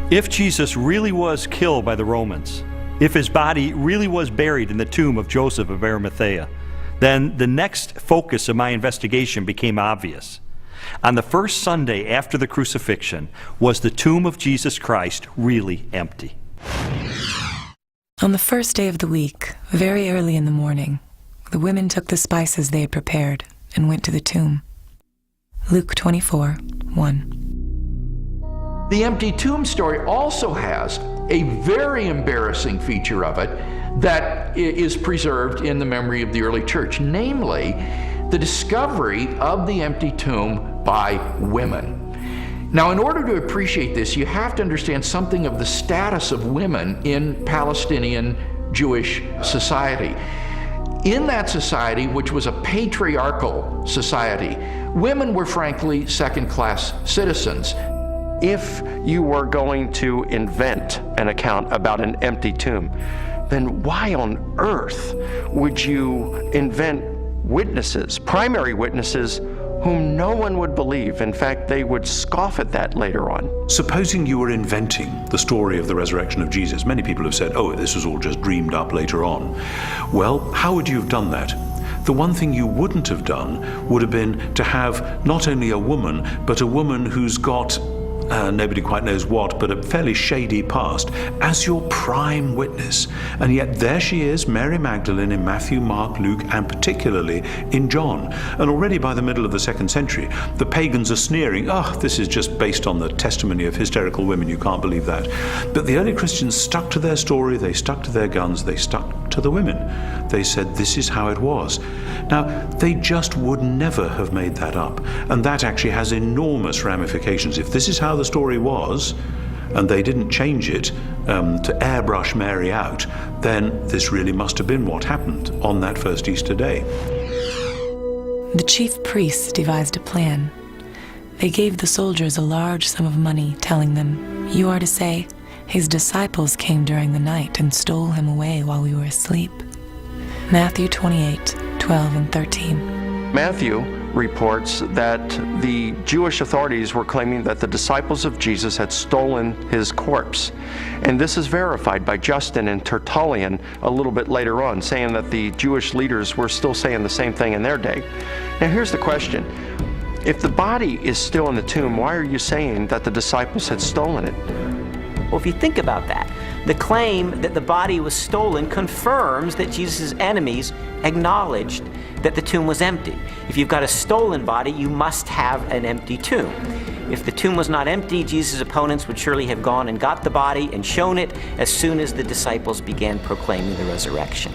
If Jesus really was killed by the Romans, if his body really was buried in the tomb of Joseph of Arimathea, then the next focus of my investigation became obvious. On the first Sunday after the crucifixion, was the tomb of Jesus Christ really empty? On the first day of the week, very early in the morning, the women took the spices they had prepared and went to the tomb. Luke 24:1. The empty tomb story also has a very embarrassing feature of it that is preserved in the memory of the early church, namely the discovery of the empty tomb by women. Now, in order to appreciate this, you have to understand something of the status of women in Palestinian Jewish society. In that society, which was a patriarchal society, women were frankly second-class citizens. If you were going to invent an account about an empty tomb, then why on earth would you invent witnesses, primary witnesses, whom no one would believe? In fact, they would scoff at that later on. Supposing you were inventing the story of the resurrection of Jesus, many people have said, oh, this was all just dreamed up later on. Well, how would you have done that? The one thing you wouldn't have done would have been to have not only a woman, but a woman who's got nobody quite knows what, but a fairly shady past, as your prime witness. And yet there she is, Mary Magdalene, in Matthew, Mark, Luke, and particularly in John. And already by the middle of the 2nd century, the pagans are sneering, this is just based on the testimony of hysterical women, you can't believe that. But the early Christians stuck to their story, they stuck to their guns, they stuck to the women. They said, this is how it was. Now, they just would never have made that up. And that actually has enormous ramifications. If this is how the story was, and they didn't change it to airbrush Mary out, then this really must have been what happened on that first Easter day. The chief priests devised a plan. They gave the soldiers a large sum of money, telling them, "You are to say, his disciples came during the night and stole him away while we were asleep." Matthew 28:12 and 13. Matthew reports that the Jewish authorities were claiming that the disciples of Jesus had stolen his corpse. And this is verified by Justin and Tertullian a little bit later on, saying that the Jewish leaders were still saying the same thing in their day. Now here's the question. If the body is still in the tomb, why are you saying that the disciples had stolen it? Well, if you think about that, the claim that the body was stolen confirms that Jesus' enemies acknowledged that the tomb was empty. If you've got a stolen body, you must have an empty tomb. If the tomb was not empty, Jesus' opponents would surely have gone and got the body and shown it as soon as the disciples began proclaiming the resurrection.